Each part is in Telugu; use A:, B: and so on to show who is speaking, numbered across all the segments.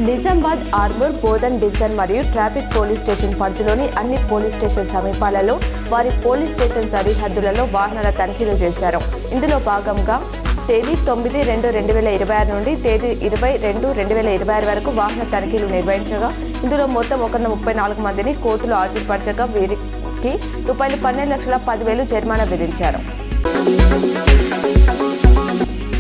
A: నిజామాబాద్ ఆర్మూర్ బోధన్ డివిజన్ మరియు ట్రాఫిక్ పోలీస్ స్టేషన్ పరిధిలోని అన్ని పోలీస్ స్టేషన్ సమీపాలలో వారి పోలీస్ స్టేషన్ సరిహద్దులలో వాహనాల తనిఖీలు చేశారు. ఇందులో భాగంగా తేదీ 9/2/2026 నుండి తేదీ 20/2/2026 వరకు వాహన తనిఖీలు నిర్వహించగా ఇందులో మొత్తం 134 మందిని కోర్టులో హాజరుపరచగా వీరికి ₹12,10,10,000 జరిమానా విధించారు.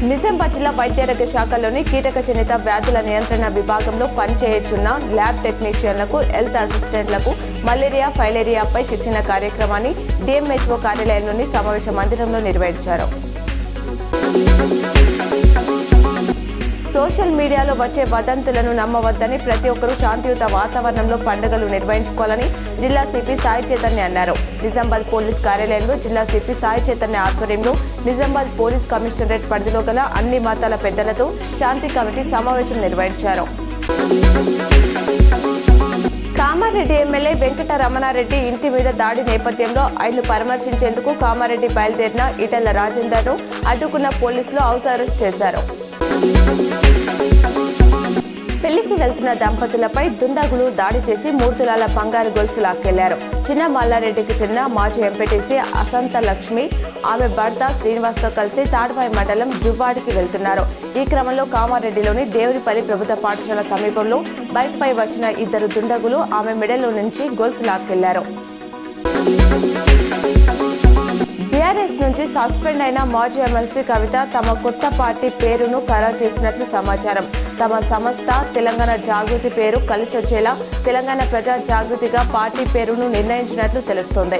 A: నిజామాబాద్ జిల్లా వైద్యారోగ్య శాఖలోని కీటకజనిత వ్యాధుల నియంత్రణ విభాగంలో పనిచేయుచున్న ల్యాబ్ టెక్నీషియన్లకు, హెల్త్ అసిస్టెంట్లకు మలేరియా, ఫైలేరియాపై శిక్షణ కార్యక్రమాన్ని డిఎంహెచ్ఓ కార్యాలయంలోని సమావేశ మందిరంలో నిర్వహించారు. సోషల్ మీడియాలో వచ్చే వదంతులను నమ్మవద్దని, ప్రతి ఒక్కరూ శాంతియుత వాతావరణంలో పండుగలు నిర్వహించుకోవాలని జిల్లా సిపి సాయి చైతన్య అన్నారు. నిజామాబాద్ పోలీస్ కార్యాలయంలో జిల్లా సిపి సాయి చైతన్య ఆధ్వర్యంలో నిజామాబాద్ పోలీస్ కమిషనరేట్ పరిధిలో గల అన్ని మతాల పెద్దలతో శాంతి కమిటీ సమావేశం నిర్వహించారు. కామారెడ్డి ఎమ్మెల్యే వెంకట రమణారెడ్డి ఇంటి మీద దాడి నేపథ్యంలో ఆయన్ను పరామర్శించేందుకు కామారెడ్డి బయలుదేరిన ఈటెల రాజేందర్ను అడ్డుకున్న పోలీసులు హౌస్ అరెస్ట్ చేశారు. పెళ్లికి వెళ్తున్న దంపతులపై దుండగులు దాడి చేసి 3 తులాల బంగారు గొలుసు లాక్కెళ్లారు. చిన్న మల్లారెడ్డికి చెందిన మాజీ ఎంపీటీసీ అసంత లక్ష్మి ఆమె భర్త శ్రీనివాస్తో కలిసి తాడ్వాయి మండలం జువ్వాడికి వెళ్తున్నారు. ఈ క్రమంలో కామారెడ్డిలోని దేవునిపల్లి ప్రభుత్వ పాఠశాల సమీపంలో బైక్ పై వచ్చిన 2 దుండగులు ఆమె మెడలో నుంచి గొలుసు లాక్కెళ్లారు. బీఆర్ఎస్ నుంచి సస్పెండ్ అయిన మాజీ ఎమ్మెల్సీ కవిత తమ కొత్త పార్టీ పేరును ఖరారు చేసినట్లు సమాచారం. తమ సంస్థ తెలంగాణ జాగృతి పేరు కలిసొచ్చేలా తెలంగాణ ప్రజా జాగృతిగా పార్టీ పేరును నిర్ణయించినట్లు తెలుస్తోంది.